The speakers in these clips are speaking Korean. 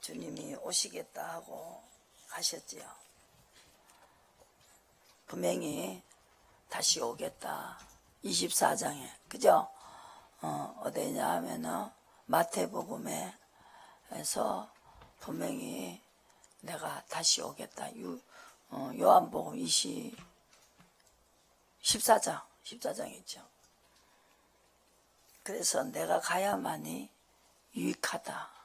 주님이 오시겠다 하고 가셨지요. 분명히 다시 오겠다. 24장에 그죠? 어디냐 하면은 마태복음에서 분명히 내가 다시 오겠다. 요한복음 14장 있죠. 그래서 내가 가야만이 유익하다.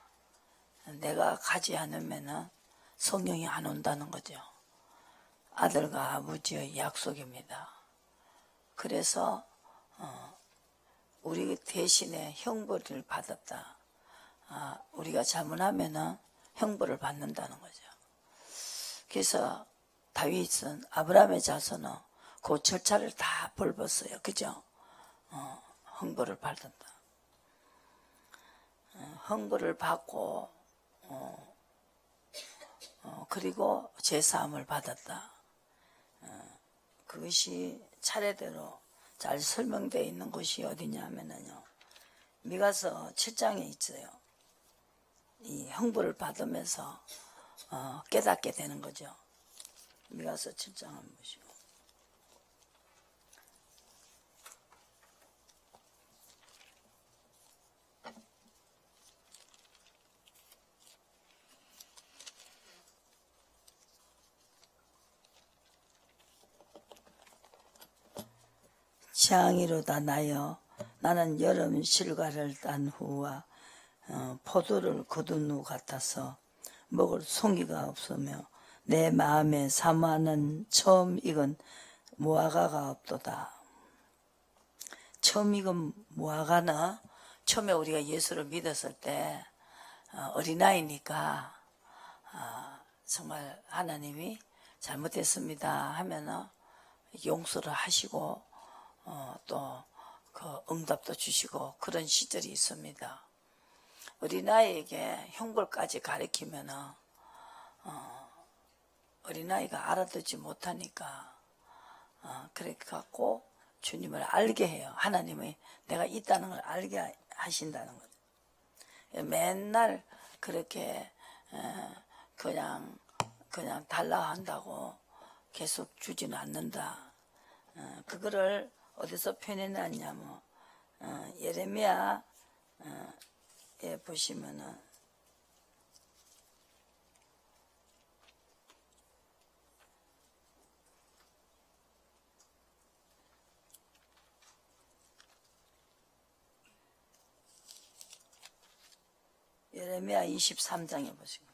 내가 가지 않으면은 성령이 안 온다는 거죠. 아들과 아버지의 약속입니다. 그래서 우리 대신에 형벌을 받았다. 우리가 잘못하면은 형벌을 받는다는 거죠. 그래서 다윗은 아브라함의 자손은 그 절차를 다 밟았어요. 그죠? 형벌을 받았다. 형벌을 받고 그리고 제사함을 받았다. 그것이 차례대로 잘 설명되어 있는 곳이 어디냐면요. 미가서 7장에 있어요. 이 형벌을 받으면서 깨닫게 되는 거죠. 미가서 7장 한번 보시고. 지팡이로다 나여 나는 여름 실과를 딴 후와 포도를 거둔 후 같아서 먹을 송이가 없으며 내 마음에 사모하는 처음 익은 무화과가 없도다. 처음 익은 무화과는 처음에 우리가 예수를 믿었을 때 어린아이니까 정말 하나님이 잘못했습니다 하면은 용서를 하시고 또 그 응답도 주시고 그런 시절이 있습니다. 어린아이에게 형벌까지 가르치면은 어린아이가 알아듣지 못하니까 그렇게 갖고 주님을 알게 해요. 하나님이 내가 있다는 걸 알게 하신다는 거죠. 맨날 그렇게 그냥 달라 한다고 계속 주지는 않는다. 그거를 어디서 표현해놨냐면 예레미야에 보시면은 예레미야 23장에 보시면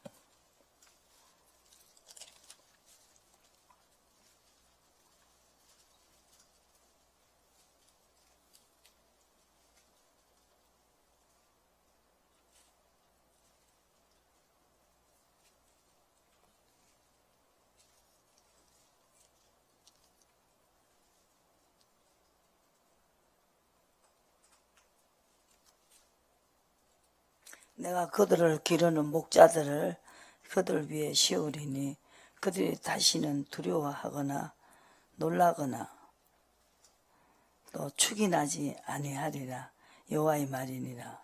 내가 그들을 기르는 목자들을 그들 위에 씌우리니 그들이 다시는 두려워하거나 놀라거나 또 축이 나지 아니하리라. 여호와의 말이니라.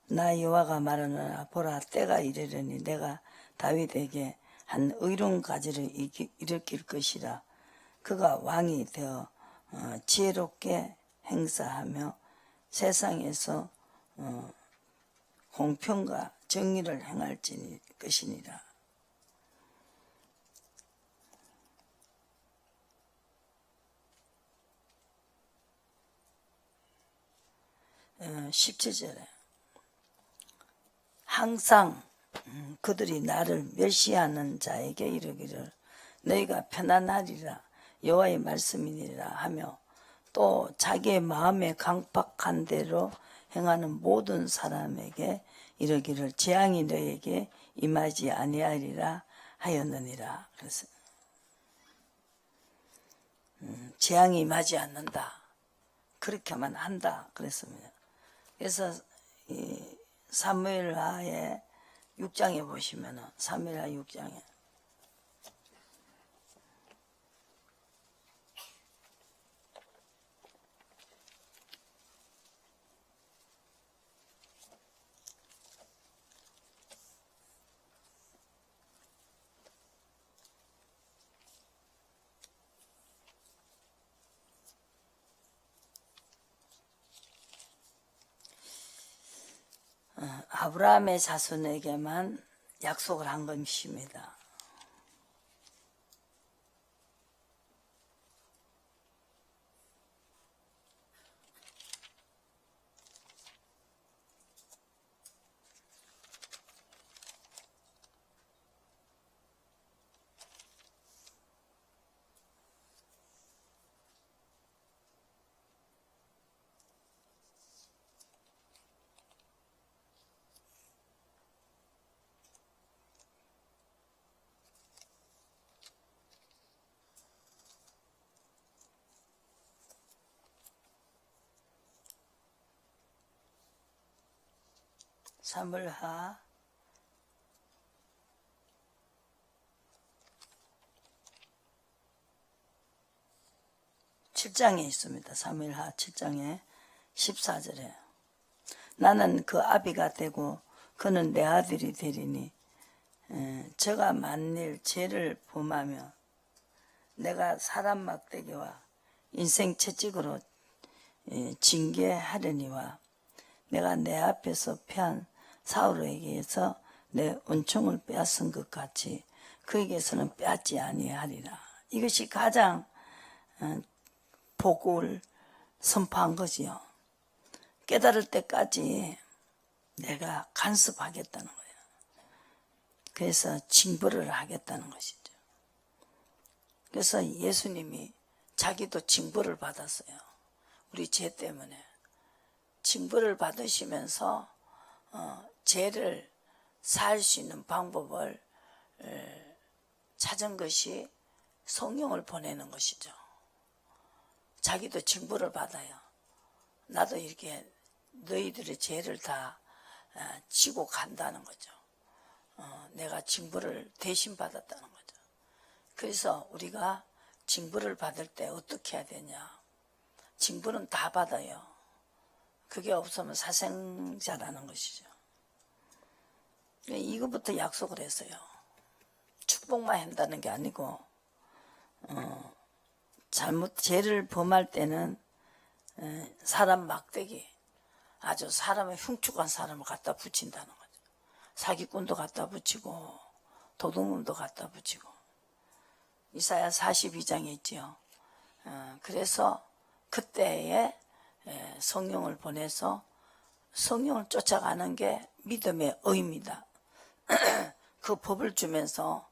나 여호와가 말하노라. 보라 때가 이르려니 내가 다윗에게 한 의로운 가지를 일으킬 것이라. 그가 왕이 되어 지혜롭게 행사하며 세상에서 공평과 정의를 행할 것이니라. 17절에 항상 그들이 나를 멸시하는 자에게 이르기를 너희가 편안하리라 여호와의 말씀이니라 하며 또 자기의 마음에 강팍한 대로 행하는 모든 사람에게 이르기를 재앙이 너에게 임하지 아니하리라 하였느니라. 그래서 재앙이 임하지 않는다. 그렇게만 한다. 그랬습니다. 그래서 이 사무엘하의 6장에 보시면은 사무엘하 6장에 아브라함의 자손에게만 약속을 한 것입니다. 사무엘하 7장에 있습니다. 사무엘하 7장에 14절에 나는 그 아비가 되고 그는 내 아들이 되리니 저가 만일 죄를 범하며 내가 사람 막대기와 인생 채찍으로 징계하려니와 내가 내 앞에서 패한 사울에게서 내 은총을 빼앗은 것 같이 그에게서는 빼앗지 아니하리라. 이것이 가장 복을 선포한 거지요. 깨달을 때까지 내가 간섭하겠다는 거예요. 그래서 징벌을 하겠다는 것이죠. 그래서 예수님이 자기도 징벌을 받았어요. 우리 죄 때문에 징벌을 받으시면서 죄를 사할 수 있는 방법을 찾은 것이 성령을 보내는 것이죠. 자기도 징벌을 받아요. 나도 이렇게 너희들의 죄를 다 지고 간다는 거죠. 내가 징벌을 대신 받았다는 거죠. 그래서 우리가 징벌을 받을 때 어떻게 해야 되냐. 징벌은 다 받아요. 그게 없으면 사생자라는 것이죠. 이거부터 약속을 했어요. 축복만 한다는 게 아니고 잘못 죄를 범할 때는 사람 막대기, 아주 사람의 흉측한 사람을 갖다 붙인다는 거죠. 사기꾼도 갖다 붙이고 도둑놈도 갖다 붙이고 이사야 42장에 있지요. 그래서 그때에 성령을 보내서 성령을 쫓아가는 게 믿음의 의입니다. 그 법을 주면서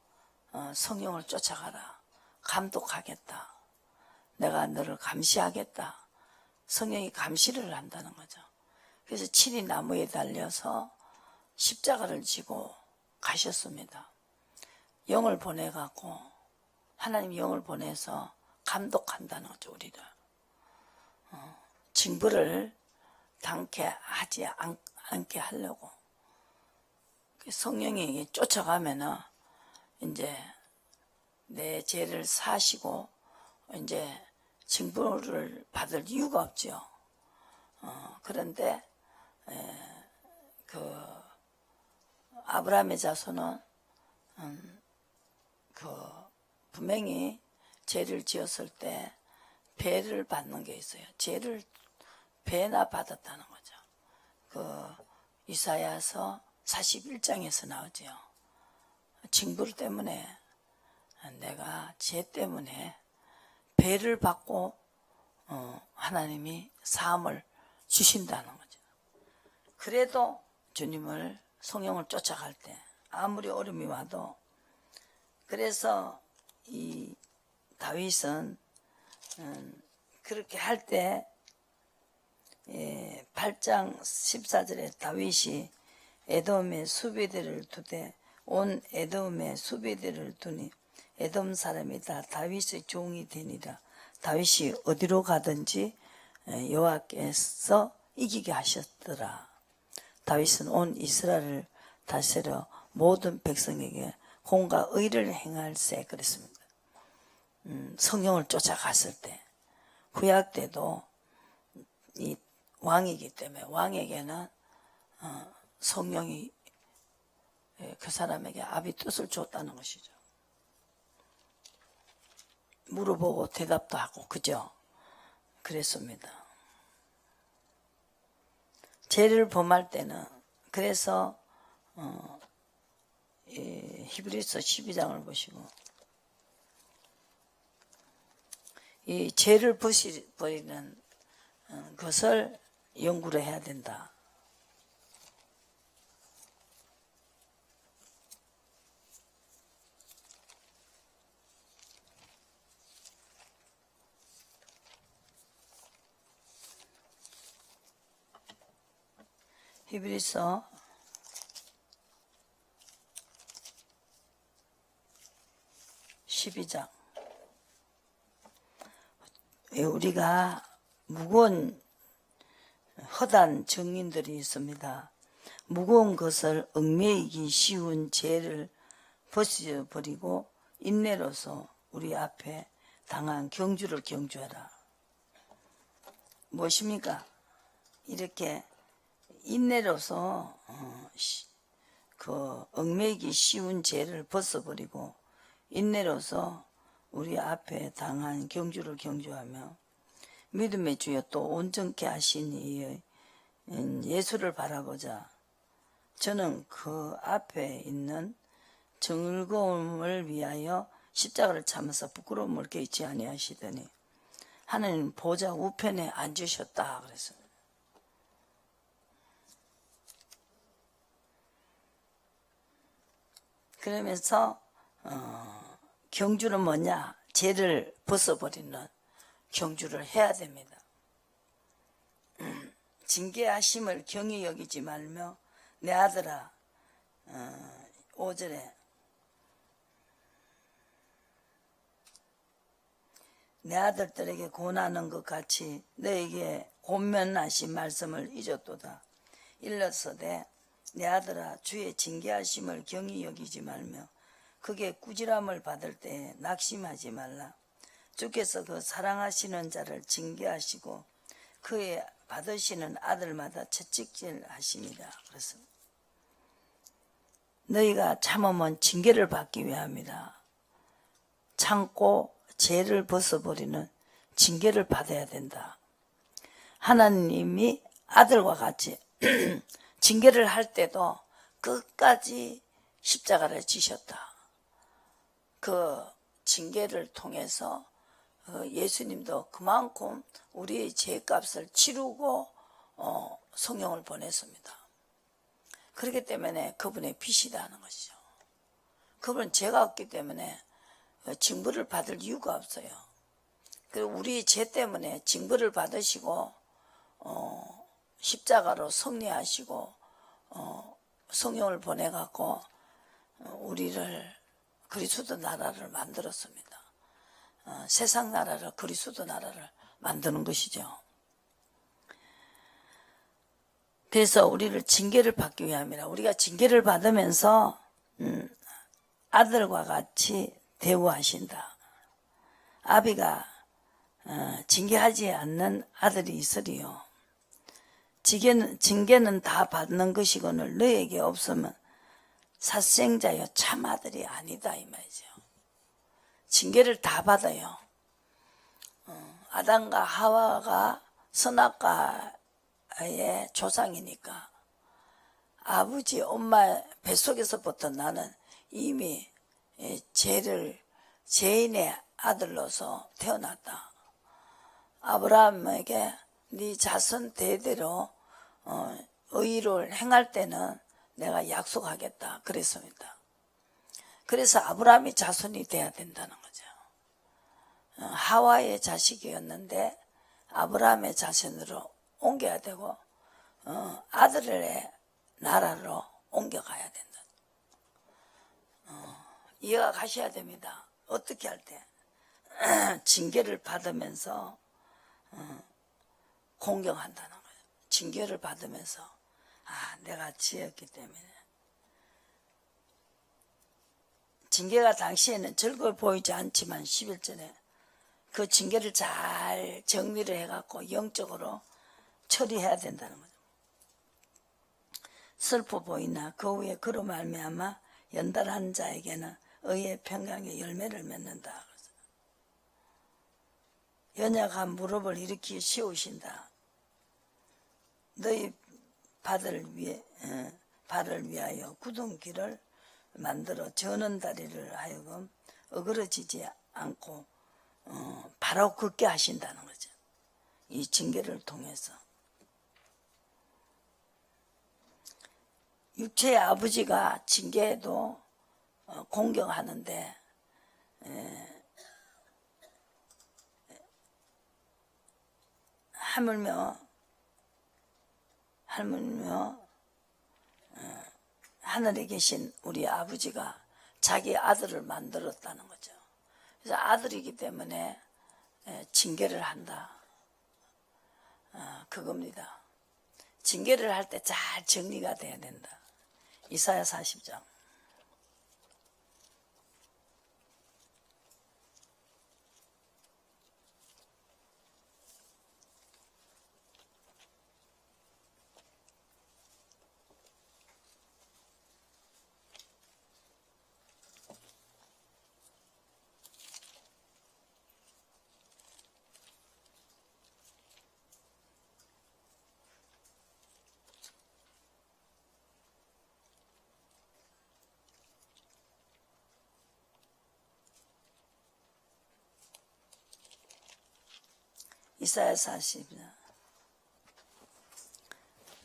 성령을 쫓아가라. 감독하겠다. 내가 너를 감시하겠다. 성령이 감시를 한다는 거죠. 그래서 친히 나무에 달려서 십자가를 지고 가셨습니다. 영을 보내갖고 하나님 영을 보내서 감독한다는 거죠. 우리를 징벌을 당케 하지 않게 하려고 성령이 쫓아가면은 이제 내 죄를 사시고 이제 징벌을 받을 이유가 없죠. 그런데 그 아브라함의 자손은 그 분명히 죄를 지었을 때 배를 받는 게 있어요. 죄를 배나 받았다는 거죠. 그 이사야서 41장에서 나오죠. 징벌 때문에 내가 죄 때문에 배를 받고 하나님이 사함을 주신다는 거죠. 그래도 주님을 성령을 쫓아갈 때 아무리 어려움이 와도 그래서 이 다윗은 그렇게 할 때 8장 14절에 다윗이 에돔의 수비대를 두되 온 에돔의 수비대를 두니 에돔 사람이 다 다윗의 종이 되니라. 다윗이 어디로 가든지 여호와께서 이기게 하셨더라. 다윗은 온 이스라엘을 다스려 모든 백성에게 공과 의를 행할세 그랬습니다. 성령을 쫓아갔을 때 구약 때도 이 왕이기 때문에 왕에게는 성령이 그 사람에게 아비 뜻을 줬다는 것이죠. 물어보고 대답도 하고 그죠? 그랬습니다. 죄를 범할 때는 그래서 히브리서 12장을 보시고 이 죄를 버리는 것을 연구를 해야 된다. 히브리서 12장. 우리가 무거운 허단 증인들이 있습니다. 무거운 것을 얽매이기 쉬운 죄를 벗어버리고 인내로서 우리 앞에 당한 경주를 경주하라. 무엇입니까? 이렇게 인내로서 그 얽매이기 쉬운 죄를 벗어버리고 인내로서 우리 앞에 당한 경주를 경주하며 믿음의 주여 또 온전케 하시니 예수를 바라보자. 저는 그 앞에 있는 즐거움을 위하여 십자가를 참으사 부끄러움을 깨치 아니하시더니 하나님 보좌 우편에 앉으셨다 그랬어요. 그러면서 경주는 뭐냐? 죄를 벗어버리는 경주를 해야 됩니다. 징계하심을 경히 여기지 말며 내 아들아 5절에 내 아들들에게 고난하는 것 같이 너에게 권면하신 말씀을 잊었도다. 일러서되 내 아들아 주의 징계하심을 경히 여기지 말며 그게 꾸지람을 받을 때에 낙심하지 말라. 주께서 그 사랑하시는 자를 징계하시고 그의 받으시는 아들마다 채찍질 하십니다. 그렇습니다. 너희가 참으면 징계를 받기 위함이라. 참고 죄를 벗어버리는 징계를 받아야 된다. 하나님이 아들과 같이 징계를 할 때도 끝까지 십자가를 지셨다. 그 징계를 통해서 예수님도 그만큼 우리의 죄값을 치르고 성령을 보냈습니다. 그렇기 때문에 그분의 빛이라는 것이죠. 그분은 죄가 없기 때문에 징벌을 받을 이유가 없어요. 그리고 우리 죄 때문에 징벌을 받으시고 십자가로 승리하시고 성령을 보내갖고 우리를 그리스도 나라를 만들었습니다. 세상 나라를 그리스도 나라를 만드는 것이죠. 그래서 우리를 징계를 받기 위함이라. 우리가 징계를 받으면서 아들과 같이 대우하신다. 아비가 징계하지 않는 아들이 있으리요. 징계는 다 받는 것이거늘 너에게 없으면 사생자여 참 아들이 아니다 이 말이죠. 징계를 다 받아요. 아담과 하와가 선악과의 조상이니까 아버지 엄마 뱃속에서부터 나는 이미 죄인의 아들로서 태어났다. 아브라함에게 네 자손 대대로 의를 행할 때는 내가 약속하겠다 그랬습니다. 그래서 아브라함이 자손이 돼야 된다는 거죠. 하와의 자식이었는데 아브라함의 자손으로 옮겨야 되고 아들의 나라로 옮겨가야 된다. 이해가 가셔야 됩니다. 어떻게 할 때 징계를 받으면서 공경한다는 거예요. 징계를 받으면서 내가 지었기 때문에. 징계가 당시에는 즐거워 보이지 않지만 11절에 그 징계를 잘 정리를 해갖고 영적으로 처리해야 된다는 거죠. 슬퍼 보이나 그 후에 그로 말미암아 연달한 자에게는 의의 평강의 열매를 맺는다. 연약한 무릎을 일으키 세우신다. 너희 발을 위하여 굳은 길을 만들어 저는 다리를 하여금 어그러지지 않고 바로 걷게 하신다는 거죠. 이 징계를 통해서. 육체의 아버지가 징계에도 공경하는데 하물며 하늘에 계신 우리 아버지가 자기 아들을 만들었다는 거죠. 그래서 아들이기 때문에 징계를 한다. 그겁니다. 징계를 할 때 잘 정리가 돼야 된다. 이사야 40장. 이사야 40장.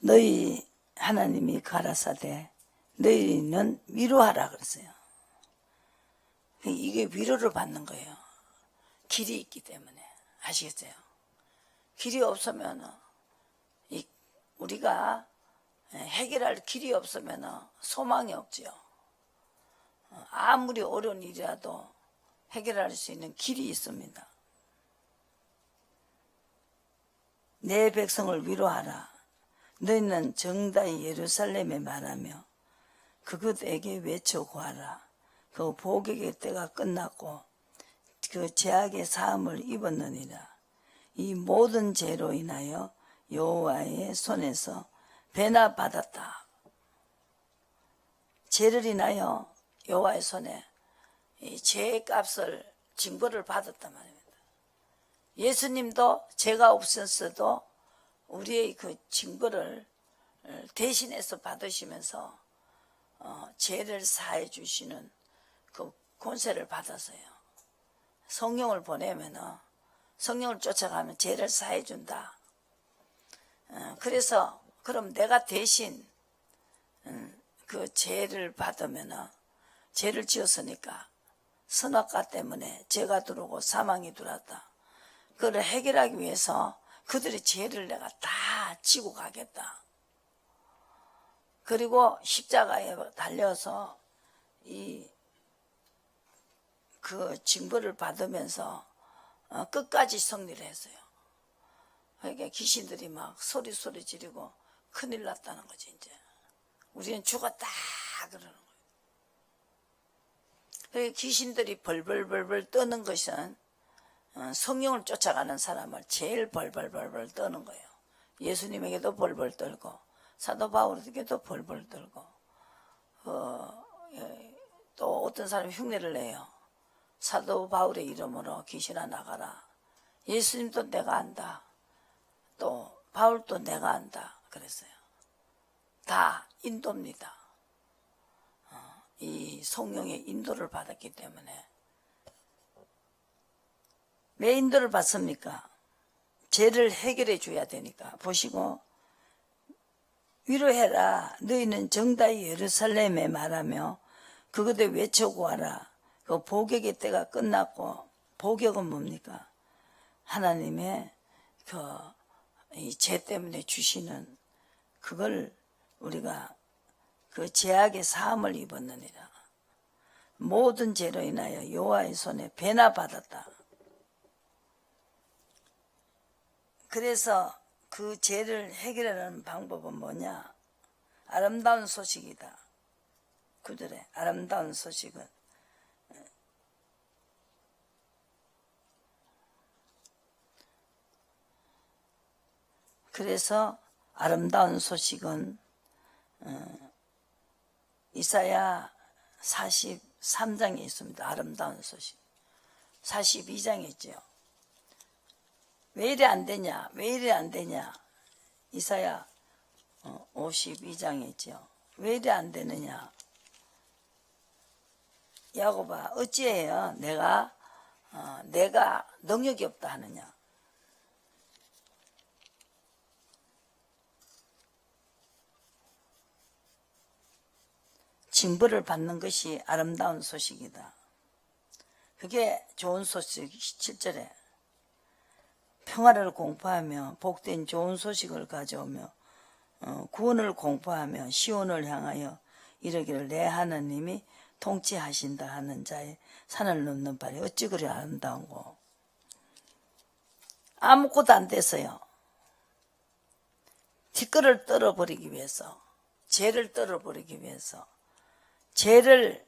너희 하나님이 가라사대 너희는 위로하라 그랬어요. 이게 위로를 받는 거예요. 길이 있기 때문에. 아시겠어요? 길이 없으면 우리가 해결할 길이 없으면 소망이 없지요. 아무리 어려운 일이라도 해결할 수 있는 길이 있습니다. 내 백성을 위로하라. 너희는 정다이 예루살렘에 말하며 그것에게 외쳐 구하라. 그 복의 때가 끝났고 그 죄악의 사함을 입었느니라. 이 모든 죄로 인하여 여호와의 손에서 배나 받았다. 죄를 인하여 여호와의 손에 이 죄의 값을 징벌을 받았단 말입니다. 예수님도 죄가 없었어도 우리의 그 징벌을 대신해서 받으시면서 죄를 사해 주시는 그 권세를 받았어요. 성령을 보내면 성령을 쫓아가면 죄를 사해 준다. 그래서 그럼 내가 대신 그 죄를 받으면 죄를 지었으니까 선악과 때문에 죄가 들어오고 사망이 들어왔다. 그걸 해결하기 위해서 그들의 죄를 내가 다 지고 가겠다. 그리고 십자가에 달려서 그 징벌을 받으면서 끝까지 승리를 했어요. 그러니까 귀신들이 막 소리 지르고 큰일 났다는 거지. 이제 우리는 죽었다 그러는 거예요. 그러니까 귀신들이 벌벌 떠는 것은 성령을 쫓아가는 사람을 제일 벌벌 떠는 거예요. 예수님에게도 벌벌 떨고 사도 바울에게도 벌벌 떨고 또 어떤 사람이 흉내를 내요. 사도 바울의 이름으로 귀신아 나가라. 예수님도 내가 안다. 또 바울도 내가 안다. 그랬어요. 다 인도입니다. 이 성령의 인도를 받았기 때문에. 왜 인도를 받습니까? 죄를 해결해 줘야 되니까. 보시고 위로해라. 너희는 정다이 예루살렘에 말하며 그것에 외쳐구하라. 그 복역의 때가 끝났고, 복역은 뭡니까? 하나님의 이 죄 때문에 주시는 그걸 우리가 그 죄악의 사함을 입었느니라. 모든 죄로 인하여 여호와의 손에 배나 받았다. 그래서 그 죄를 해결하는 방법은 뭐냐? 아름다운 소식이다. 그들의 아름다운 소식은 그래서 아름다운 소식은 이사야 43장에 있습니다. 아름다운 소식. 42장에 있죠. 왜 이래 안 되냐? 왜 이래 안 되냐? 이사야 52장이죠. 왜 이래 안 되느냐? 야곱아, 어찌해요? 내가 능력이 없다 하느냐? 징벌을 받는 것이 아름다운 소식이다. 그게 좋은 소식. 7절에 평화를 공포하며 복된 좋은 소식을 가져오며 구원을 공포하며 시온을 향하여 이르기를 내 하나님이 통치하신다 하는 자의 산을 넘는 발이 어찌 그리 아름다운고. 아무것도 안 됐어요. 티끌을 떨어버리기 위해서, 죄를 떨어버리기 위해서, 죄를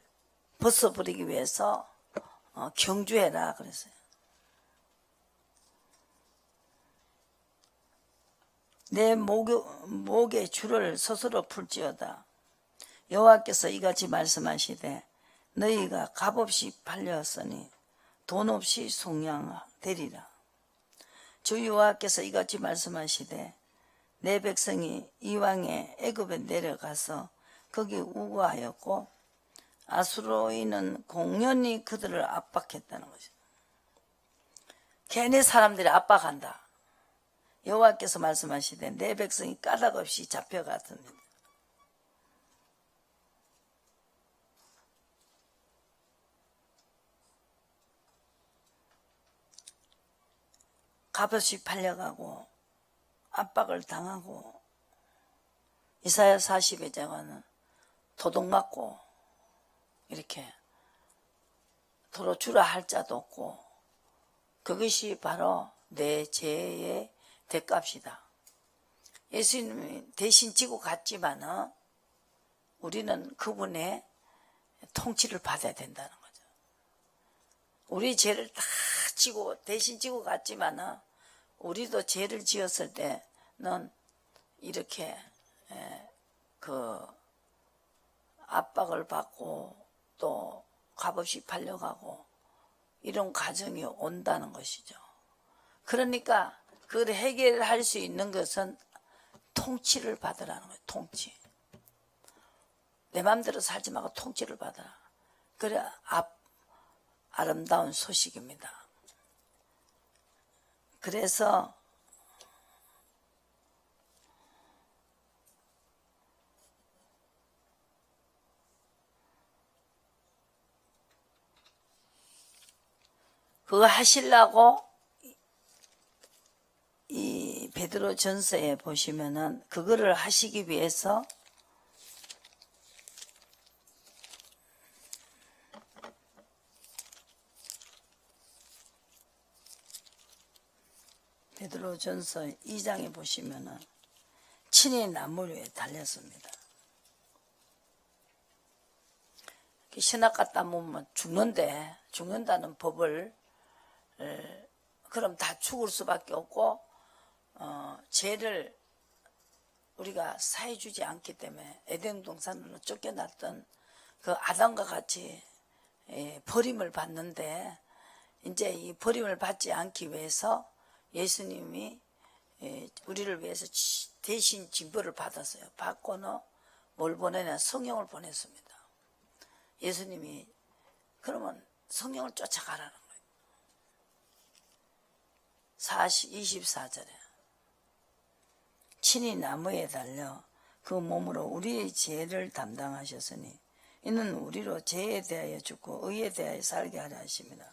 벗어버리기 위해서 경주해라 그랬어요. 내 목의 줄을 스스로 풀지어다. 여호와께서 이같이 말씀하시되 너희가 값없이 팔렸으니 돈 없이 속량되리라. 주 여호와께서 이같이 말씀하시되 내 백성이 이왕에 애굽에 내려가서 거기 우거하였고 아수르인은 공연히 그들을 압박했다는 것이다. 괜히 사람들이 압박한다. 여호와께서 말씀하시되 내 백성이 까닭없이 잡혀갔습니다. 값없이 팔려가고 압박을 당하고 이사야 40에 자가는 도둑맞고 이렇게 도로 주라 할 자도 없고 그것이 바로 내 죄의 대값이다. 예수님이 대신 지고 갔지만 우리는 그분의 통치를 받아야 된다는 거죠. 우리 죄를 다 지고 대신 지고 갔지만 우리도 죄를 지었을 때는 이렇게 그 압박을 받고 또 값없이 팔려가고 이런 과정이 온다는 것이죠. 그러니까 그걸 해결할 수 있는 것은 통치를 받으라는 거예요. 통치. 내 마음대로 살지 말고 통치를 받아라. 그래 아름다운 소식입니다. 그래서 그거 하시려고 이 베드로 전서에 보시면은 그거를 하시기 위해서 베드로 전서 2장에 보시면은 친히 나무 위에 달렸습니다. 신학 갖다 보면 죽는다는 법을 그럼 다 죽을 수밖에 없고 죄를 우리가 사해주지 않기 때문에 에덴 동산으로 쫓겨났던 그 아담과 같이 버림을 받는데 이제 이 버림을 받지 않기 위해서 예수님이 우리를 위해서 대신 징벌을 받았어요. 받고는 뭘 보내냐? 성령을 보냈습니다. 예수님이 그러면 성령을 쫓아가라는 거예요. 24절에 친히 나무에 달려 그 몸으로 우리의 죄를 담당하셨으니 이는 우리로 죄에 대하여 죽고 의에 대하여 살게 하려 하십니다.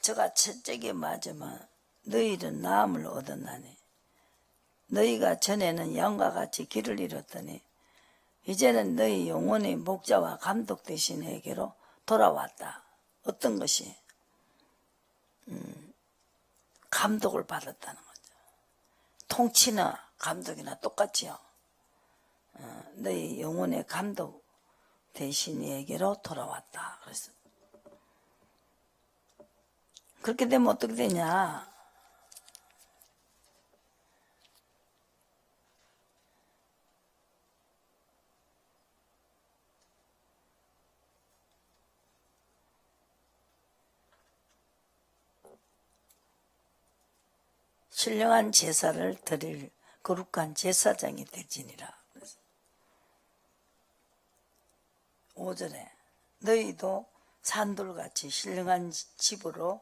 저가 채찍에 맞으면 너희는 나음을 얻었나니 너희가 전에는 양과 같이 길을 잃었더니 이제는 너희 영혼의 목자와 감독 되신 에게로 돌아왔다. 어떤 것이? 감독을 받았다는 거죠. 통치나 감독이나 똑같지요. 너희 영혼의 감독 되신 이에게로 돌아왔다. 그래서 그렇게 되면 어떻게 되냐? 신령한 제사를 드릴 거룩한 제사장이 될지니라. 5절에 너희도 산돌같이 신령한 집으로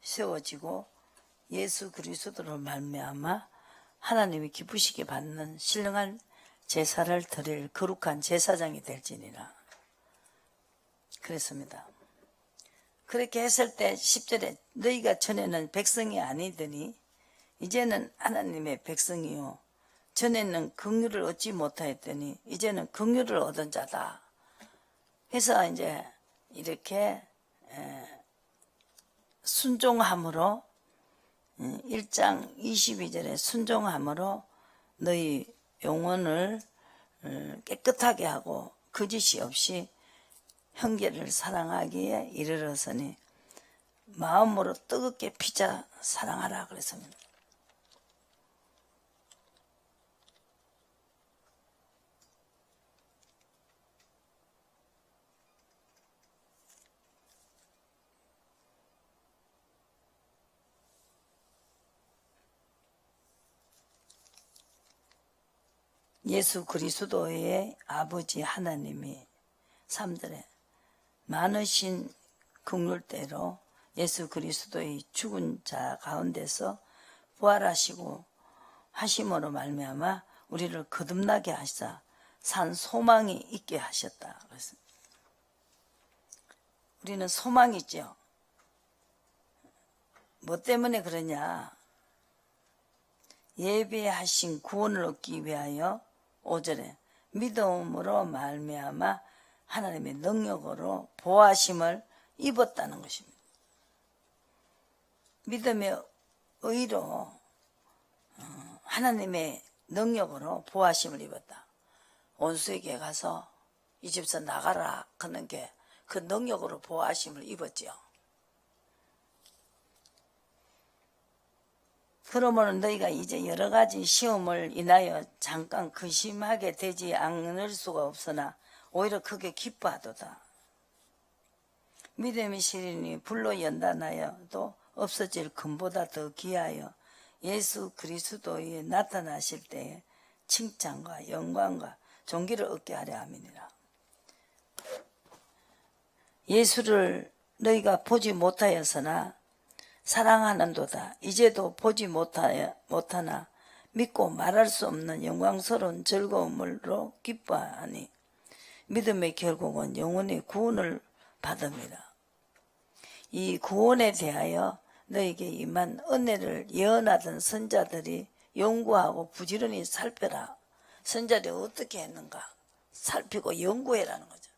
세워지고 예수 그리스도로 말미암아 하나님이 기쁘시게 받는 신령한 제사를 드릴 거룩한 제사장이 될지니라. 그랬습니다. 그렇게 했을 때 10절에 너희가 전에는 백성이 아니더니 이제는 하나님의 백성이요 전에는 긍휼을 얻지 못하였더니 이제는 긍휼을 얻은 자다. 그래서 이제 이렇게 순종함으로 1장 22절에 순종함으로 너희 영혼을 깨끗하게 하고 거짓이 없이 형제를 사랑하기에 이르렀으니 마음으로 뜨겁게 피자 사랑하라 그랬습니다. 예수 그리스도의 아버지 하나님이 3절에 많으신 긍휼대로 예수 그리스도의 죽은 자 가운데서 부활하시고 하심으로 말미암아 우리를 거듭나게 하시사 산 소망이 있게 하셨다. 그래서 우리는 소망이 있죠. 뭐 때문에 그러냐? 예배하신 구원을 얻기 위하여 5절에 믿음으로 말미암아 하나님의 능력으로 보호하심을 입었다는 것입니다. 믿음의 의로 하나님의 능력으로 보호하심을 입었다. 원수에게 가서 이 집에서 나가라 하는 게 그 능력으로 보호하심을 입었지요. 그러므로 너희가 이제 여러 가지 시험을 인하여 잠깐 근심하게 되지 않을 수가 없으나 오히려 크게 기뻐하도다. 믿음의 시련이 불로 연단하여도 없어질 금보다 더 귀하여 예수 그리스도에 나타나실 때에 칭찬과 영광과 존귀를 얻게 하려 함이니라. 예수를 너희가 보지 못하였으나 사랑하는도다. 이제도 보지 못하나 믿고 말할 수 없는 영광스러운 즐거움으로 기뻐하니 믿음의 결국은 영혼의 구원을 받음이라. 이 구원에 대하여 너에게 임한 은혜를 예언하던 선자들이 연구하고 부지런히 살펴라. 선자들이 어떻게 했는가 살피고 연구해라는 거죠.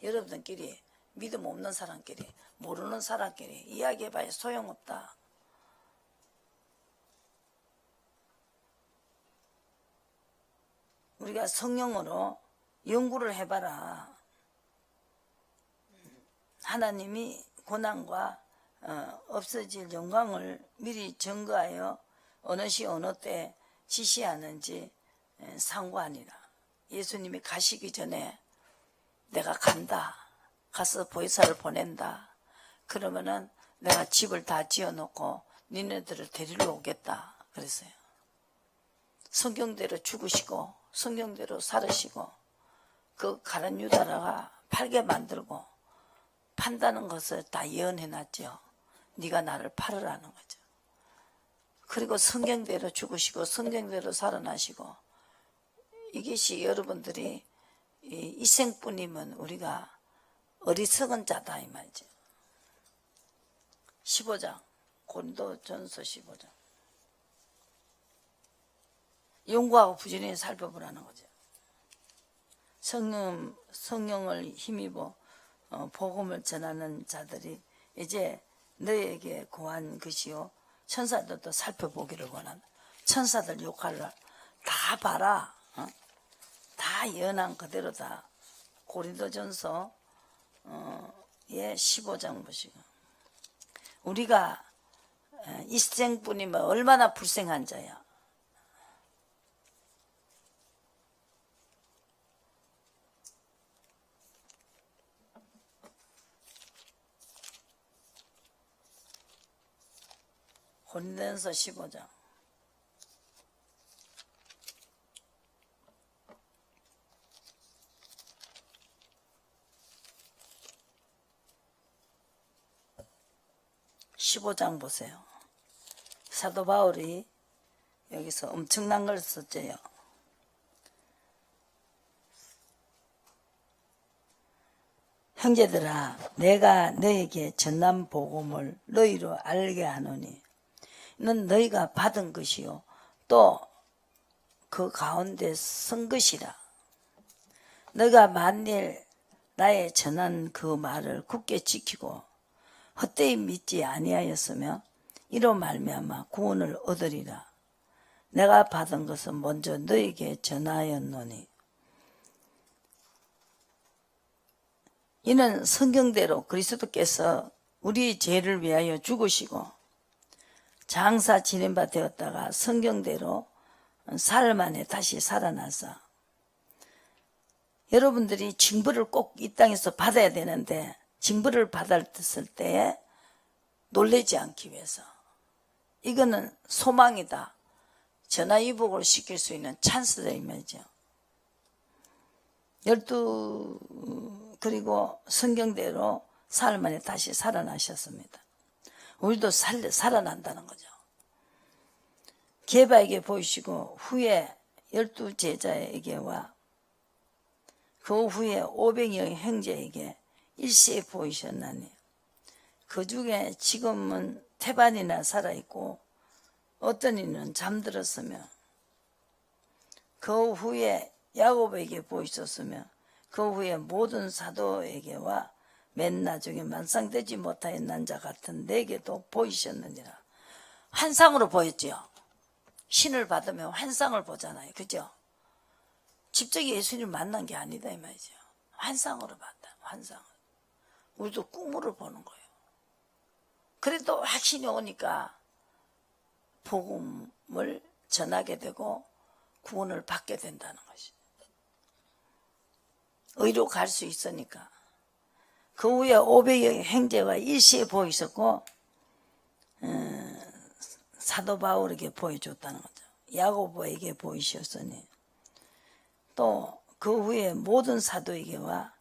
여러분들끼리 믿음 없는 사람끼리 모르는 사람끼리 이야기해봐야 소용없다. 우리가 성령으로 연구를 해봐라. 하나님이 고난과 없어질 영광을 미리 증거하여 어느 시 어느 때 지시하는지 상고하니라. 예수님이 가시기 전에 내가 간다. 가서 보혜사를 보낸다. 그러면은 내가 집을 다 지어놓고 니네들을 데리러 오겠다. 그랬어요. 성경대로 죽으시고 성경대로 살으시고 그 가룟 유다가 팔게 만들고 판다는 것을 다 예언해놨죠. 네가 나를 팔으라는 거죠. 그리고 성경대로 죽으시고 성경대로 살아나시고 이것이 여러분들이 이 생뿐이면 우리가 어리석은 자다 이 말이죠. 15장 고린도전서 15장 연구하고 부지런히 살펴보라는 거죠. 성령을 힘입어 복음을 전하는 자들이 이제 너에게 고한 것이요 천사들도 살펴보기를 원한다. 천사들 역할을 다 봐라. 다 예언한 그대로다. 고린도전서 15장 보시고 우리가 이 생뿐이면 얼마나 불쌍한 자야. 고린도전서 15장 15장 보세요. 사도 바울이 여기서 엄청난 걸 썼죠. 형제들아, 내가 너에게 전한 복음을 너희로 알게 하노니 이는 너희가 받은 것이요 또 그 가운데 선 것이라. 너가 만일 나의 전한 그 말을 굳게 지키고 헛되이 믿지 아니하였으며 이로 말미암아 구원을 얻으리라. 내가 받은 것은 먼저 너에게 전하였노니 이는 성경대로 그리스도께서 우리 죄를 위하여 죽으시고 장사 지낸 바 되었다가 성경대로 사흘 만에 다시 살아나서 여러분들이 징벌을 꼭 이 땅에서 받아야 되는데 징벌을 받았을 때에 놀라지 않기 위해서 이거는 소망이다. 전화위복을 시킬 수 있는 찬스다 이 말이죠. 그리고 성경대로 사흘 만에 다시 살아나셨습니다. 우리도 살아난다는 거죠. 게바에게 보이시고 후에 12제자에게와 그 후에 500여 형제에게 일시에 보이셨나니 그 중에 지금은 태반이나 살아있고 어떤 이는 잠들었으며 그 후에 야곱에게 보이셨으며 그 후에 모든 사도에게와 맨 나중에 만상되지 못하였는 자 같은 내게도 보이셨느니라. 환상으로 보였지요. 신을 받으면 환상을 보잖아요. 그죠? 직접 예수님을 만난 게 아니다 이 말이죠. 환상으로 봤다. 환상을. 우리도 꿈으로 보는 거예요. 그래도 확신이 오니까 복음을 전하게 되고 구원을 받게 된다는 것이. 의로 갈 수 있으니까. 그 후에 500여 형제가 일시에 보이셨고 사도 바울에게 보여줬다는 거죠. 야고보에게 보이셨으니 또 그 후에 모든 사도에게와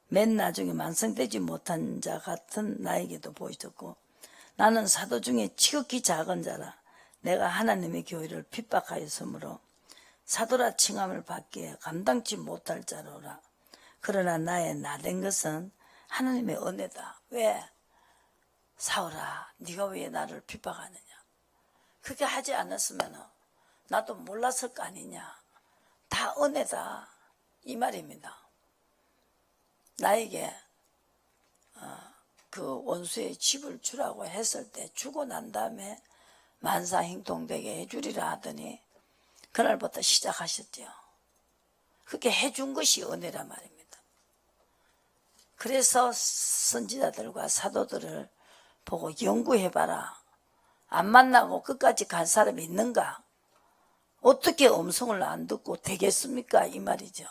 맨 나중에 완성되지 못한 자 같은 나에게도 보이셨고 나는 사도 중에 지극히 작은 자라 내가 하나님의 교회를 핍박하였으므로 사도라 칭함을 받기에 감당치 못할 자로라. 그러나 나의 나된 것은 하나님의 은혜다. 왜? 사울아, 네가 왜 나를 핍박하느냐? 그렇게 하지 않았으면 나도 몰랐을 거 아니냐? 다 은혜다. 이 말입니다. 나에게 그 원수의 집을 주라고 했을 때 주고 난 다음에 만사행통되게 해주리라 하더니 그날부터 시작하셨죠. 그렇게 해준 것이 은혜란 말입니다. 그래서 선지자들과 사도들을 보고 연구해봐라. 안 만나고 끝까지 간 사람이 있는가? 어떻게 음성을 안 듣고 되겠습니까? 이 말이죠.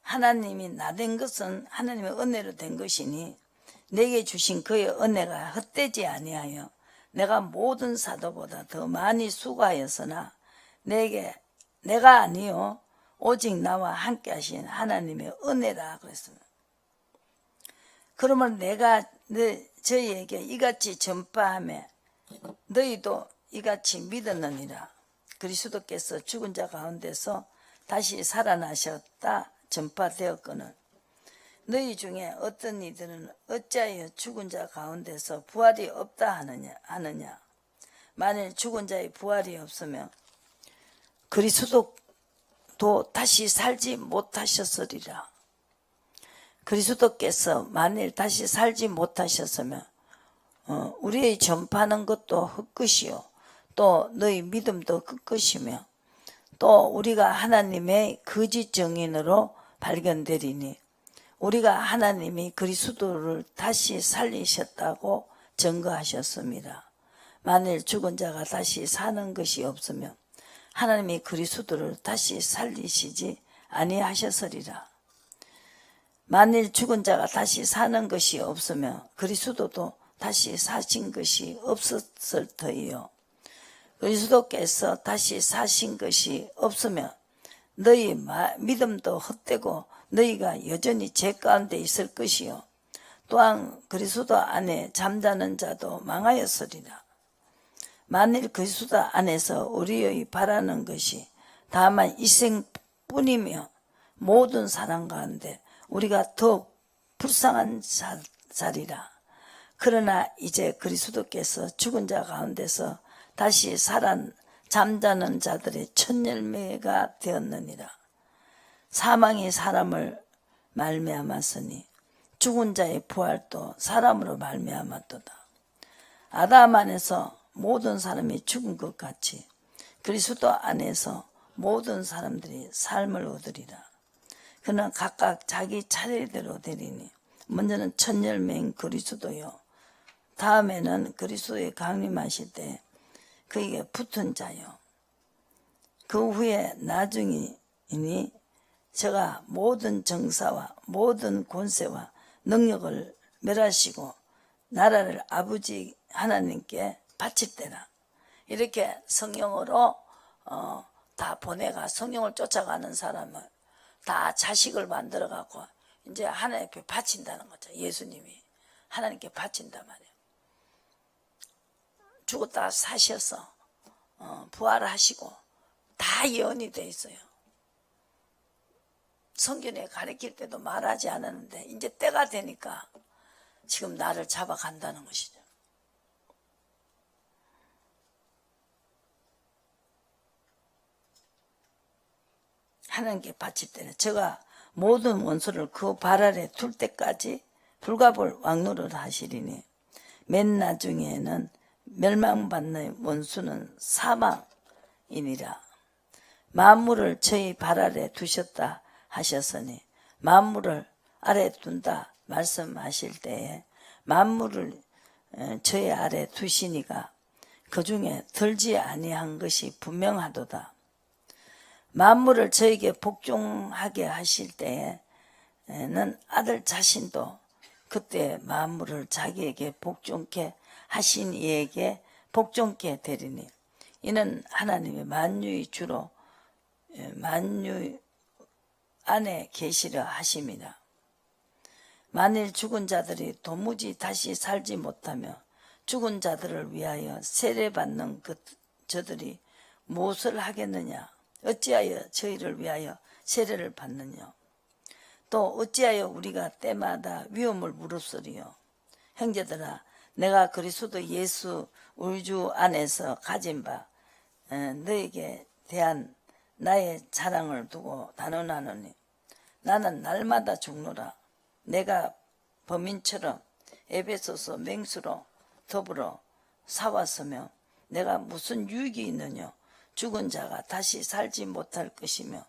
하나님이 나된 것은 하나님의 은혜로 된 것이니 내게 주신 그의 은혜가 헛되지 아니하여 내가 모든 사도보다 더 많이 수고하였으나 내가 아니요 오직 나와 함께 하신 하나님의 은혜라 그랬습니다. 그러면 내가 저희에게 이같이 전파하며 너희도 이같이 믿었느니라. 그리스도께서 죽은 자 가운데서 다시 살아나셨다 전파되었거늘 너희 중에 어떤 이들은 어찌하여 죽은 자 가운데서 부활이 없다 하느냐. 만일 죽은 자의 부활이 없으면 그리스도도 다시 살지 못하셨으리라. 그리스도께서 만일 다시 살지 못하셨으면 우리의 전파하는 것도 헛것이요 또 너희 믿음도 헛것이며 또 우리가 하나님의 거짓 증인으로 발견되리니 우리가 하나님이 그리스도를 다시 살리셨다고 증거하셨습니다. 만일 죽은 자가 다시 사는 것이 없으면 하나님이 그리스도를 다시 살리시지 아니하셨으리라. 만일 죽은 자가 다시 사는 것이 없으면 그리스도도 다시 사신 것이 없었을 터이요. 그리스도께서 다시 사신 것이 없으면 너희 믿음도 헛되고 너희가 여전히 죄 가운데 있을 것이요 또한 그리스도 안에 잠자는 자도 망하였으리라. 만일 그리스도 안에서 우리의 바라는 것이 다만 이생뿐이며 모든 사람 가운데 우리가 더욱 불쌍한 자리라. 그러나 이제 그리스도께서 죽은 자 가운데서 다시 살아 잠자는 자들의 첫 열매가 되었느니라. 사망이 사람을 말미암았으니 죽은 자의 부활도 사람으로 말미암았도다. 아담 안에서 모든 사람이 죽은 것 같이 그리스도 안에서 모든 사람들이 삶을 얻으리라. 그는 각각 자기 차례대로 되리니 먼저는 첫 열매인 그리스도요, 다음에는 그리스도의 강림하실 때 그에게 붙은 자요, 그 후에 나중이니 저가 모든 정사와 모든 권세와 능력을 멸하시고 나라를 아버지 하나님께 바칠 때라. 이렇게 성령으로 다 보내가 성령을 쫓아가는 사람을 다 자식을 만들어 갖고 이제 하나님께 바친다는 거죠. 예수님이 하나님께 바친단 말이에요. 죽었다 사셔서 부활하시고 다 예언이 돼 있어요. 성경에 가르칠 때도 말하지 않았는데 이제 때가 되니까 지금 나를 잡아간다는 것이죠. 하나님께 바칠 때는 제가 모든 원수를 그 발 아래 둘 때까지 불가볼 왕노를 하시리니 맨 나중에는 멸망받는 원수는 사망이니라. 만물을 저희 발 아래 두셨다 하셨으니 만물을 아래 둔다 말씀하실 때에 만물을 저희 아래 두시니가 그 중에 들지 아니한 것이 분명하도다. 만물을 저에게 복종하게 하실 때에는 아들 자신도 그때 만물을 자기에게 복종케 하신 이에게 복종케 되리니 이는 하나님의 만유의 주로 만유 안에 계시려 하심이라. 만일 죽은 자들이 도무지 다시 살지 못하며 죽은 자들을 위하여 세례받는 저들이 무엇을 하겠느냐? 어찌하여 저희를 위하여 세례를 받느냐? 또 어찌하여 우리가 때마다 위험을 무릅쓰리요? 형제들아, 내가 그리스도 예수 우리 주 안에서 가진 바 너에게 대한 나의 자랑을 두고 단언하노니 나는 날마다 죽노라. 내가 범인처럼 에베소서 맹수로 더불어 사왔으며 내가 무슨 유익이 있느냐? 죽은 자가 다시 살지 못할 것이며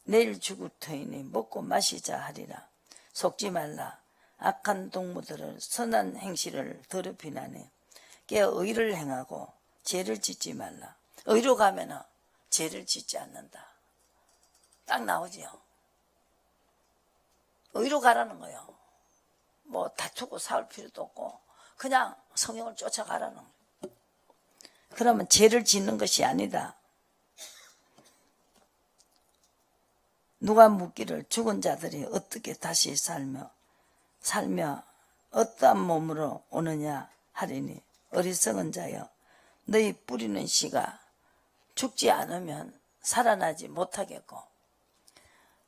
내일 죽을 터이니 먹고 마시자 하리라. 속지 말라. 악한 동무들을 선한 행실을 더럽히나니 깨어 의를 행하고 죄를 짓지 말라. 의로 가면은 죄를 짓지 않는다. 딱 나오지요. 의로 가라는 거예요. 뭐 다투고 싸울 필요도 없고 그냥 성령을 쫓아가라는 거예요. 그러면 죄를 짓는 것이 아니다. 누가 묻기를 죽은 자들이 어떻게 다시 살며 어떠한 몸으로 오느냐 하리니 어리석은 자여 너희 뿌리는 씨가 죽지 않으면 살아나지 못하겠고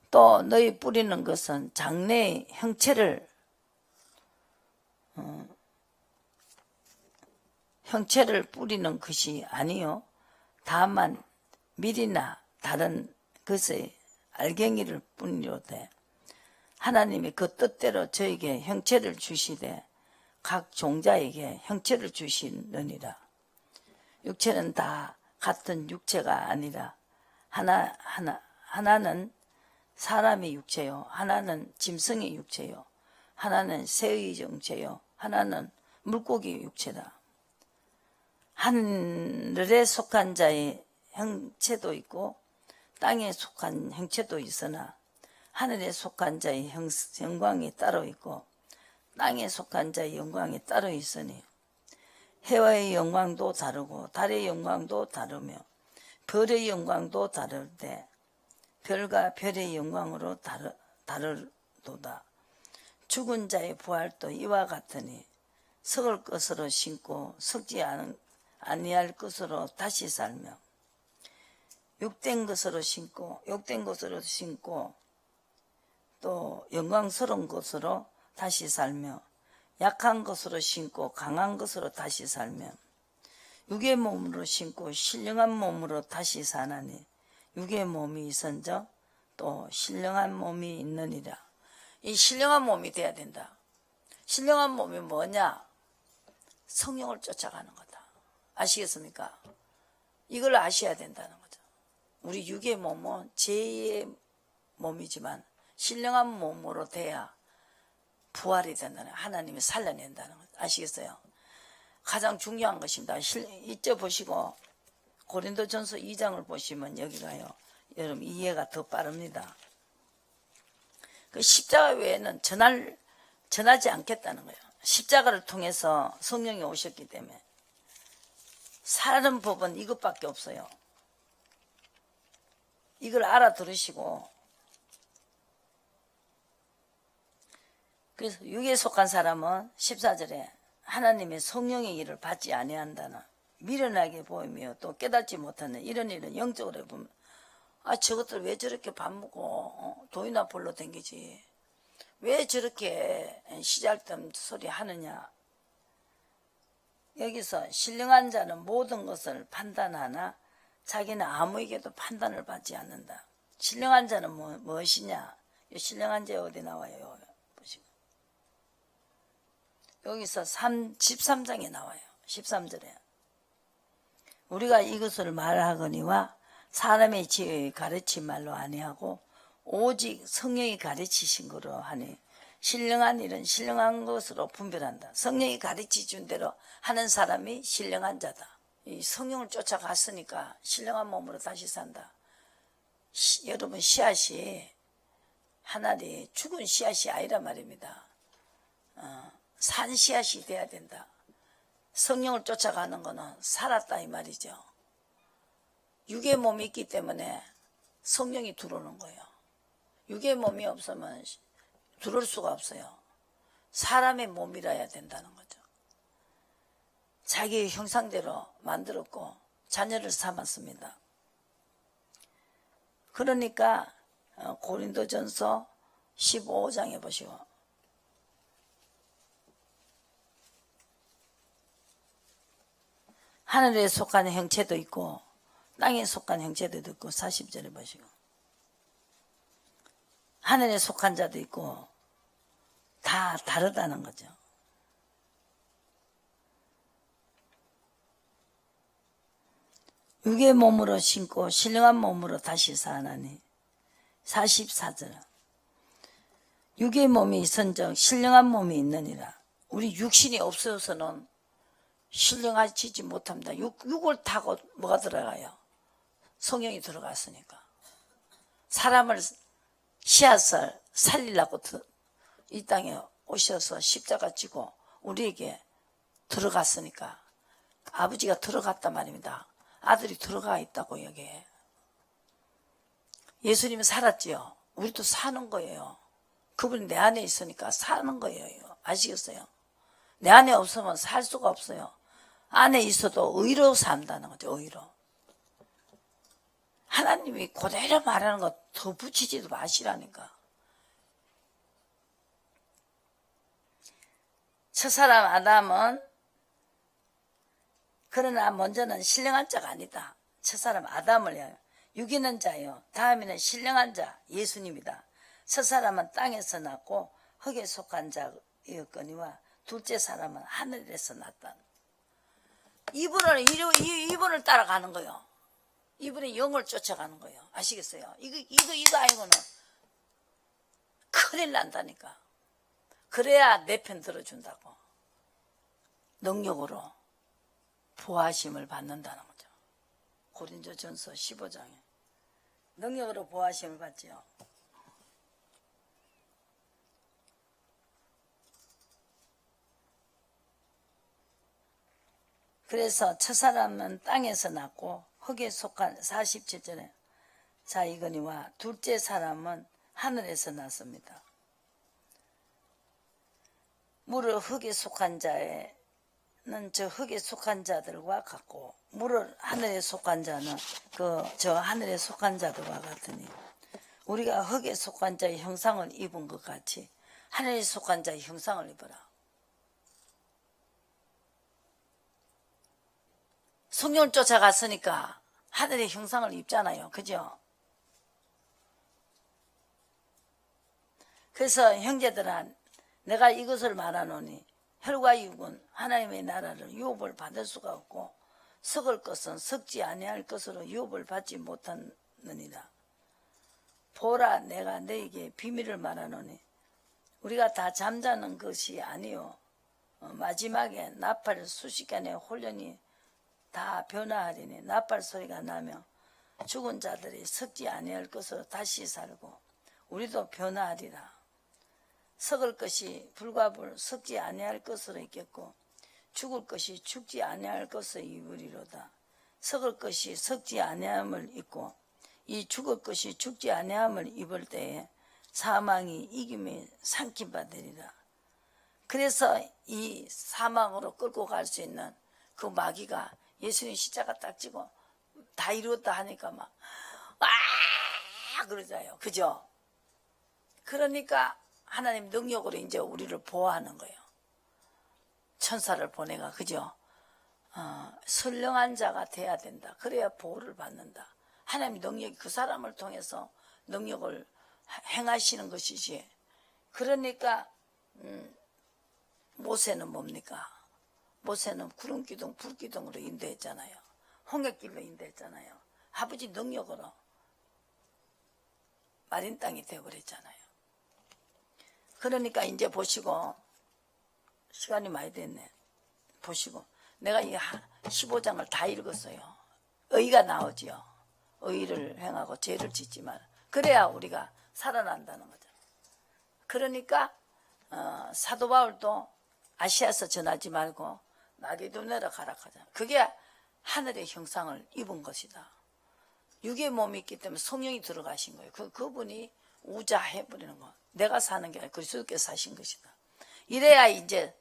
또 너희 뿌리는 것은 장래의 형체를 뿌리는 것이 아니요 다만 밀이나 다른 것의 알갱이를 뿐이로되 하나님이 그 뜻대로 저에게 형체를 주시되 각 종자에게 형체를 주시느니라. 육체는 다 같은 육체가 아니라 하나는 사람의 육체요, 하나는 짐승의 육체요, 하나는 새의 육체요, 하나는 물고기의 육체다. 하늘에 속한 자의 형체도 있고 땅에 속한 형체도 있으나 하늘에 속한 자의 영광이 따로 있고 땅에 속한 자의 영광이 따로 있으니 해와의 영광도 다르고 달의 영광도 다르며 별의 영광도 다르되 별과 별의 영광으로 다르도다. 죽은 자의 부활도 이와 같으니 썩을 것으로 심고 썩지 아니할 것으로 다시 살며 욕된 것으로 심고 또 영광스러운 것으로 다시 살며 약한 것으로 심고 강한 것으로 다시 살며 육의 몸으로 심고 신령한 몸으로 다시 사나니 육의 몸이 있은즉 또 신령한 몸이 있느니라. 이 신령한 몸이 돼야 된다. 신령한 몸이 뭐냐? 성령을 쫓아가는 거다. 아시겠습니까? 이걸 아셔야 된다는 거죠. 우리 육의 몸은 제2의 몸이지만 신령한 몸으로 돼야 부활이 된다는, 하나님이 살려낸다는 것. 아시겠어요? 가장 중요한 것입니다. 이쪽 보시고 고린도전서 2장을 보시면 여기가요, 여러분 이해가 더 빠릅니다. 그 십자가 외에는 전하지 않겠다는 거예요. 십자가를 통해서 성령이 오셨기 때문에 사는 법은 이것밖에 없어요. 이걸 알아들으시고, 그래서 육에 속한 사람은 14절에 하나님의 성령의 일을 받지 아니한다는, 미련하게 보이며 또 깨닫지 못하는 이런 일은 영적으로 보면 저것들 왜 저렇게 밥 먹고 돈이나 벌러 댕기지, 왜 저렇게 시잘데없는 소리 하느냐. 여기서 신령한 자는 모든 것을 판단하나 자기는 아무에게도 판단을 받지 않는다. 신령한 자는 무엇이냐? 신령한 자 어디 나와요? 보시고 여기서 13장에 나와요. 13절에 우리가 이것을 말하거니와 사람의 지혜의 가르친 말로 아니하고 오직 성령이 가르치신 거로 하니 신령한 일은 신령한 것으로 분별한다. 성령이 가르치준 대로 하는 사람이 신령한 자다. 이 성령을 쫓아갔으니까 신령한 몸으로 다시 산다. 여러분 씨앗이 하나님 죽은 씨앗이 아니란 말입니다. 산 씨앗이 돼야 된다. 성령을 쫓아가는 거는 살았다 이 말이죠. 육의 몸이 있기 때문에 성령이 들어오는 거예요. 육의 몸이 없으면 들어올 수가 없어요. 사람의 몸이라야 된다는 거죠. 자기의 형상대로 만들었고 자녀를 삼았습니다. 그러니까 고린도전서 15장에 보시고 하늘에 속한 형체도 있고 땅에 속한 형체도 있고 40절에 보시고 하늘에 속한 자도 있고 다 다르다는 거죠. 육의 몸으로 심고 신령한 몸으로 다시 사나니 44절 육의 몸이 있은즉 신령한 몸이 있느니라. 우리 육신이 없어서는 신령하지 못합니다. 육을 타고 뭐가 들어가요? 성령이 들어갔으니까. 사람을 씨앗을 살리려고 이 땅에 오셔서 십자가 지고 우리에게 들어갔으니까 아버지가 들어갔단 말입니다. 아들이 들어가 있다고 여기에. 예수님은 살았지요. 우리도 사는 거예요. 그분이 내 안에 있으니까 사는 거예요. 아시겠어요? 내 안에 없으면 살 수가 없어요. 안에 있어도 의로 산다는 거죠. 의로. 하나님이 그대로 말하는 거 더 붙이지도 마시라니까. 첫사람 아담은 그러나 먼저는 신령한 자가 아니다. 첫사람 아담을 향해 유기는 자요. 다음에는 신령한 자 예수님이다. 첫사람은 땅에서 났고 흙에 속한 자였거니와 둘째 사람은 하늘에서 났다. 이분을 따라가는 거예요. 이분의 영을 쫓아가는 거예요. 아시겠어요? 이거 아니고는 큰일 난다니까. 그래야 내 편 들어준다고. 능력으로 보호하심을 받는다는 거죠. 고린도전서 15장에 능력으로 보호하심을 받지요. 그래서 첫사람은 땅에서 났고 흙에 속한 47절에 자 이거니와 둘째 사람은 하늘에서 났습니다. 물을 흙에 속한 자는 저 흙에 속한 자들과 같고, 물을 하늘에 속한 자는 저 하늘에 속한 자들과 같으니, 우리가 흙에 속한 자의 형상을 입은 것 같이 하늘에 속한 자의 형상을 입어라. 성령을 쫓아갔으니까 하늘의 형상을 입잖아요. 그죠? 그래서 형제들아, 내가 이것을 말하노니 혈과 육은 하나님의 나라를 유업을 받을 수가 없고 썩을 것은 썩지 아니할 것으로 유업을 받지 못하느니라. 보라, 내가 너에게 비밀을 말하노니 우리가 다 잠자는 것이 아니요 마지막에 나팔 수시간에 홀연히 다 변화하리니 나팔 소리가 나며 죽은 자들이 썩지 아니할 것으로 다시 살고 우리도 변화하리라. 썩을 것이 불과 불 썩지 아니할 것으로 있겠고 죽을 것이 죽지 아니할 것으로 입으리로다. 썩을 것이 썩지 아니함을 입고 이 죽을 것이 죽지 아니함을 입을 때에 사망이 이김에 삼킴받으리라. 그래서 이 사망으로 끌고 갈 수 있는 그 마귀가 예수님 십자가 딱 지고 다 이루었다 하니까 막 와 그러잖아요. 그죠? 그러니까 하나님 능력으로 이제 우리를 보호하는 거예요. 천사를 보내가. 그죠? 선량한 자가 돼야 된다. 그래야 보호를 받는다. 하나님 능력이 그 사람을 통해서 능력을 행하시는 것이지. 그러니까 모세는 뭡니까? 모세는 구름기둥 불기둥으로 인도했잖아요. 홍해길로 인도했잖아요. 아버지 능력으로 마린 땅이 되어버렸잖아요. 그러니까 이제 보시고, 시간이 많이 됐네. 보시고 내가 이 15장을 다 읽었어요. 의가 나오지요. 의를 행하고 죄를 짓지 마라. 그래야 우리가 살아난다는 거죠. 그러니까 사도 바울도 아시아서 전하지 말고 마게도냐로 가라 하잖아. 그게 하늘의 형상을 입은 것이다. 육의 몸이 있기 때문에 성령이 들어가신 거예요. 그분이 우자해버리는 거. 내가 사는 게 아니라 그리스도께서 사신 것이다. 이래야 이제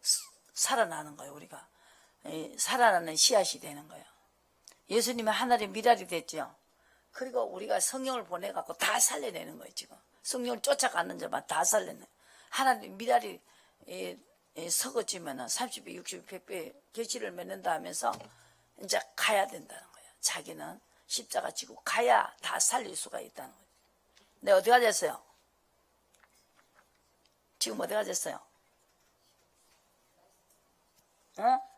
살아나는 거예요. 우리가 살아나는 씨앗이 되는 거예요. 예수님은 하늘의 미랄이 됐죠. 그리고 우리가 성령을 보내갖고 다 살려내는 거예요. 지금 성령을 쫓아가는 자만 다 살려내. 하나님 미랄이 썩어지면 30배, 60배, 100배 계시를 맺는다 하면서 이제 가야 된다는 거예요. 자기는 십자가 지고 가야 다 살릴 수가 있다는 거예요. 네, 어디가 됐어요? 지금 어디가 됐어요? 어?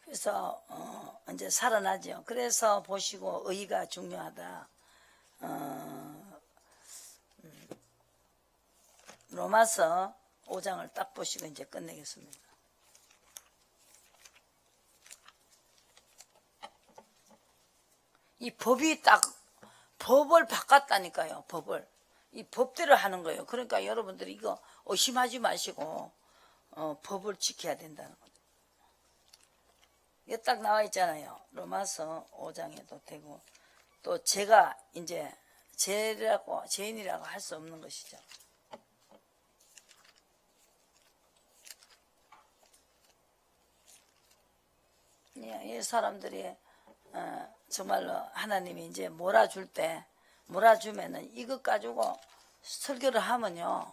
그래서 이제 살아나죠. 그래서 보시고 의가 중요하다. 로마서 5장을 딱 보시고 이제 끝내겠습니다. 이 법이 딱 법을 바꿨다니까요. 법을 이 법대로 하는 거예요. 그러니까 여러분들이 이거 의심하지 마시고 법을 지켜야 된다는 거죠. 이게 딱 나와 있잖아요. 로마서 5장에도 되고 또 제가 이제 죄인이라고 할 수 없는 것이죠. 이 사람들이 정말로 하나님이 이제 몰아주면은 이것 가지고 설교를 하면요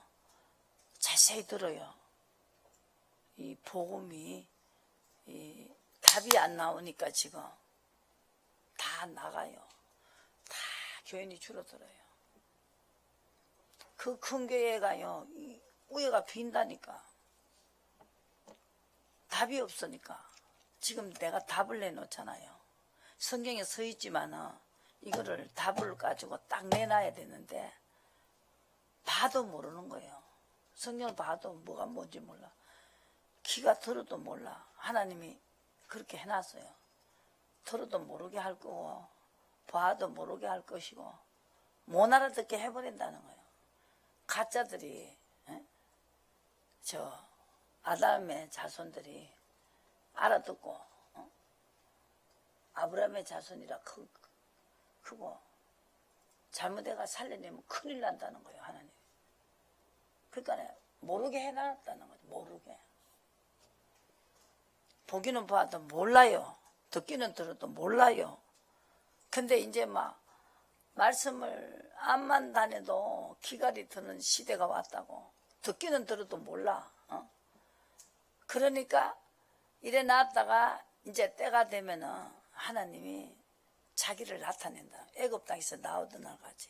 자세히 들어요. 이 복음이 답이 안 나오니까 지금 다 나가요. 다 교인이 줄어들어요. 그 큰 교회가요 우애가 빈다니까. 답이 없으니까. 지금 내가 답을 내놓잖아요. 성경에 서 있지만은 이거를 답을 가지고 딱 내놔야 되는데 봐도 모르는 거예요. 성경을 봐도 뭐가 뭔지 몰라. 귀가 들어도 몰라. 하나님이 그렇게 해놨어요. 들어도 모르게 할 거고 봐도 모르게 할 것이고 못 알아듣게 해버린다는 거예요. 가짜들이, 저 아담의 자손들이 알아듣고 아브라함의 자손이라 크고 잘못해가 살려내면 큰일 난다는 거예요, 하나님. 그러니까 모르게 해놨다는 거죠. 모르게. 보기는 봐도 몰라요. 듣기는 들어도 몰라요. 근데 이제 막 말씀을 암만 다녀도 기갈이 드는 시대가 왔다고. 듣기는 들어도 몰라. 그러니까 이래 놨다가 이제 때가 되면은 하나님이 자기를 나타낸다. 애굽 땅에서 나오던 날까지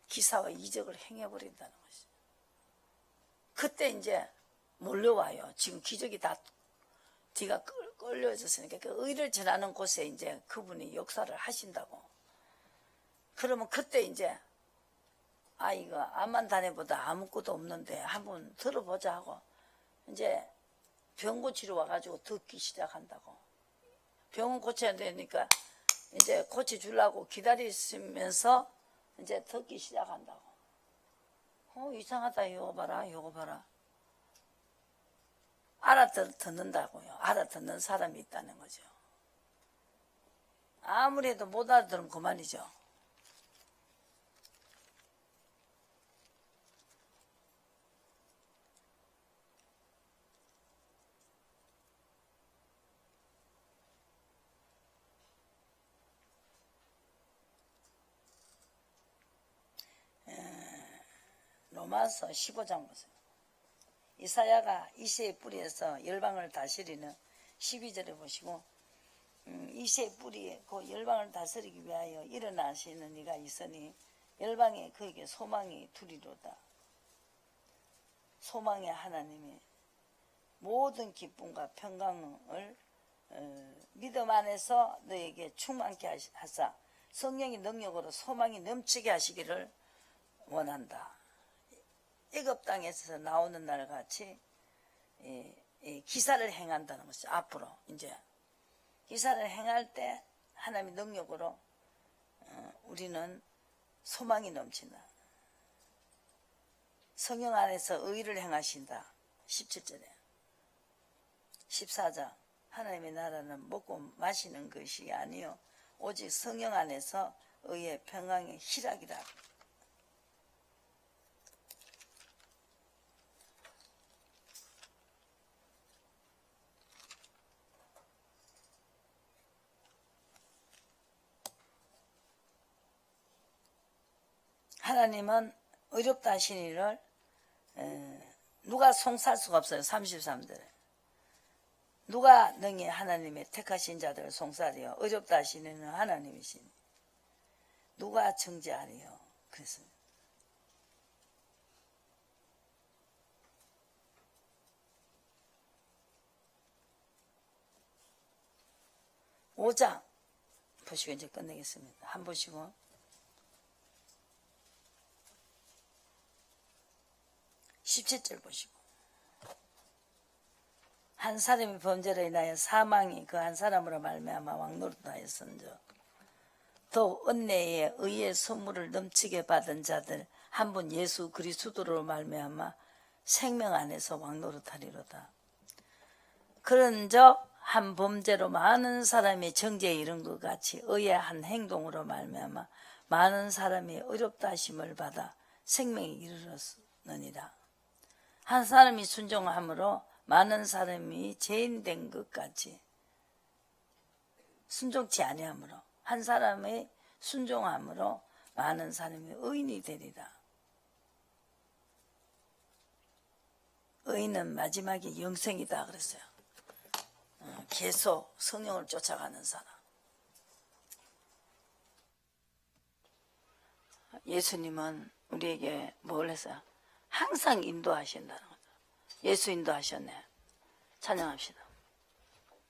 기사와 이적을 행해버린다는 것이. 그때 이제 몰려와요. 지금 기적이 다 뒤가 끌려졌으니까 그 의를 전하는 곳에 이제 그분이 역사를 하신다고. 그러면 그때 이제 이거 암만 다녀보다 아무것도 없는데 한번 들어보자 하고 이제 병 고치러 와가지고 듣기 시작한다고. 병은 고쳐야 되니까 이제 고쳐주려고 기다리시면서 이제 듣기 시작한다고. 이상하다. 이거 봐라. 이거 봐라. 알아듣는다고요. 알아듣는 사람이 있다는 거죠. 아무래도 못 알아들으면 그만이죠. 로마서 15장 보세요. 이사야가 이새의 뿌리에서 열방을 다스리는 12절에 보시고 이새의 뿌리에 그 열방을 다스리기 위하여 일어나시는 이가 있으니 열방에 그에게 소망이 두리로다. 소망의 하나님이 모든 기쁨과 평강을 믿음 안에서 너에게 충만케 하사 성령의 능력으로 소망이 넘치게 하시기를 원한다. 애굽 땅에서 나오는 날 같이 기사를 행한다는 것이죠. 앞으로 이제 기사를 행할 때 하나님의 능력으로 우리는 소망이 넘친다. 성령 안에서 의를 행하신다. 17절에 14장 하나님의 나라는 먹고 마시는 것이 아니요 오직 성령 안에서 의의 평강의 희락이라. 하나님은 어렵다 하시니를 누가 송살 수가 없어요. 33절에 누가 능히 하나님의 택하신 자들을 송사리요 어렵다 하시니는 하나님이시니 누가 정죄하리요. 그래서 5장 보시고 이제 끝내겠습니다. 한 보시고 17절 보시고 한 사람이 범죄로 인하여 사망이 그 한 사람으로 말미암아 왕노릇하였은즉 더욱 은혜에 의의 선물을 넘치게 받은 자들 한 분 예수 그리스도로 말미암아 생명 안에서 왕노릇하리로다. 그런즉 한 범죄로 많은 사람이 정죄에 이른 것 같이 의의 한 행동으로 말미암아 많은 사람이 어렵다 하심을 받아 생명에 이르렀느니라. 한 사람이 순종함으로 많은 사람이 죄인 된 것 같이 순종치 아니함으로 한 사람의 순종함으로 많은 사람이 의인이 되리라. 의인은 마지막에 영생이다 그랬어요. 계속 성령을 쫓아가는 사람. 예수님은 우리에게 뭘 했어요? 항상 인도하신다는 거죠. 예수 인도하셨네. 찬양합시다.